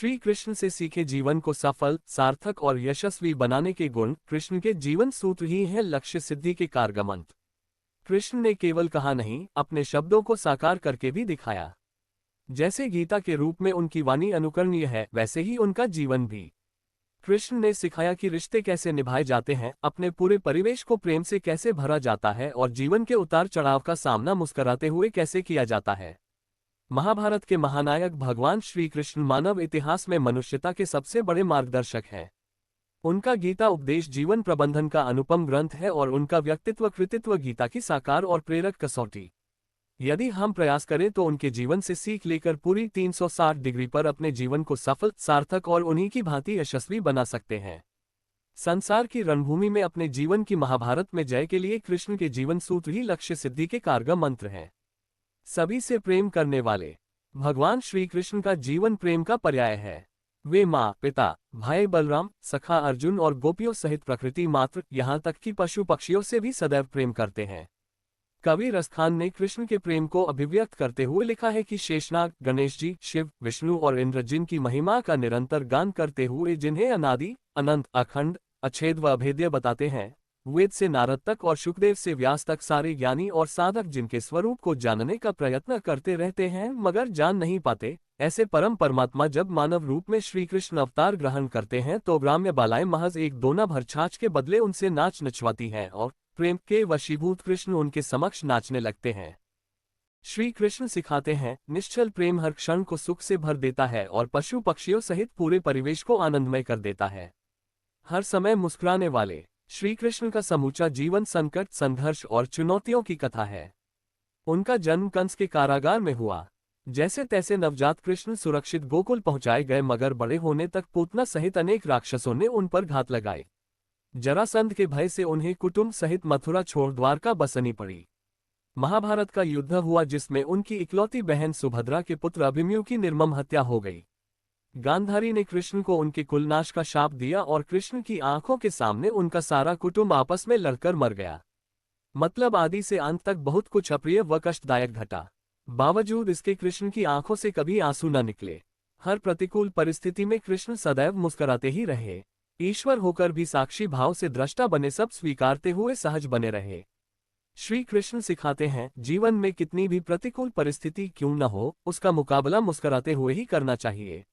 श्री कृष्ण से सीखे जीवन को सफल, सार्थक और यशस्वी बनाने के गुण कृष्ण के जीवन सूत्र ही है लक्ष्य सिद्धि के कारगर। कृष्ण ने केवल कहा नहीं, अपने शब्दों को साकार करके भी दिखाया। जैसे गीता के रूप में उनकी वाणी अनुकरणीय है, वैसे ही उनका जीवन भी। कृष्ण ने सिखाया कि रिश्ते कैसे निभाए जाते हैं, अपने पूरे परिवेश को प्रेम से कैसे भरा जाता है और जीवन के उतार चढ़ाव का सामना मुस्कुराते हुए कैसे किया जाता है। महाभारत के महानायक भगवान श्री कृष्ण मानव इतिहास में मनुष्यता के सबसे बड़े मार्गदर्शक हैं। उनका गीता उपदेश जीवन प्रबंधन का अनुपम ग्रंथ है और उनका व्यक्तित्व कृतित्व गीता की साकार और प्रेरक कसौटी। यदि हम प्रयास करें तो उनके जीवन से सीख लेकर पूरी 360 डिग्री पर अपने जीवन को सफल, सार्थक और उन्हीं की भांति यशस्वी बना सकते हैं। संसार की रणभूमि में अपने जीवन की महाभारत में जय के लिए कृष्ण के जीवन सूत्र ही लक्ष्य सिद्धि के कारगर मंत्र हैं। सभी से प्रेम करने वाले भगवान श्री कृष्ण का जीवन प्रेम का पर्याय है। वे माँ, पिता, भाई बलराम, सखा अर्जुन और गोपियों सहित प्रकृति मात्र, यहाँ तक कि पशु पक्षियों से भी सदैव प्रेम करते हैं। कवि रसखान ने कृष्ण के प्रेम को अभिव्यक्त करते हुए लिखा है कि शेषनाग, गणेश जी, शिव, विष्णु और इंद्र जिनकी महिमा का निरंतर गान करते हुए जिन्हें अनादि, अनंत, अखंड, अछेद व अभेद्य बताते हैं, वेद से नारद तक और सुखदेव से व्यास तक सारे ज्ञानी और साधक जिनके स्वरूप को जानने का प्रयत्न करते रहते हैं मगर जान नहीं पाते, ऐसे परम परमात्मा जब मानव रूप में श्री कृष्ण अवतार ग्रहण करते हैं तो ग्राम्य बालाएं महज एक दोना भर छाछ के बदले उनसे नाच नचवाती हैं और प्रेम के वशीभूत कृष्ण उनके समक्ष नाचने लगते हैं। श्री कृष्ण सिखाते हैं, निश्चल प्रेम हर क्षण को सुख से भर देता है और पशु पक्षियों सहित पूरे परिवेश को आनंदमय कर देता है। हर समय मुस्कुराने वाले श्री कृष्ण का समूचा जीवन संकट, संघर्ष और चुनौतियों की कथा है। उनका जन्म कंस के कारागार में हुआ। जैसे तैसे नवजात कृष्ण सुरक्षित गोकुल पहुंचाए गए मगर बड़े होने तक पूतना सहित अनेक राक्षसों ने उन पर घात लगाए। जरासंध के भय से उन्हें कुटुंब सहित मथुरा छोड़ द्वारका बसनी पड़ी। महाभारत का युद्ध हुआ जिसमें उनकी इकलौती बहन सुभद्रा के पुत्र अभिमन्यु की निर्मम हत्या हो गई। गांधारी ने कृष्ण को उनके कुलनाश का शाप दिया और कृष्ण की आंखों के सामने उनका सारा कुटुंब आपस में लड़कर मर गया। मतलब आदि से अंत तक बहुत कुछ अप्रिय व कष्टदायक घटा। बावजूद इसके कृष्ण की आंखों से कभी आंसू न निकले। हर प्रतिकूल परिस्थिति में कृष्ण सदैव मुस्कुराते ही रहे। ईश्वर होकर भी साक्षी भाव से दृष्टा बने, सब स्वीकारते हुए सहज बने रहे। श्री कृष्ण सिखाते हैं, जीवन में कितनी भी प्रतिकूल परिस्थिति क्यों न हो, उसका मुकाबला मुस्कुराते हुए ही करना चाहिए।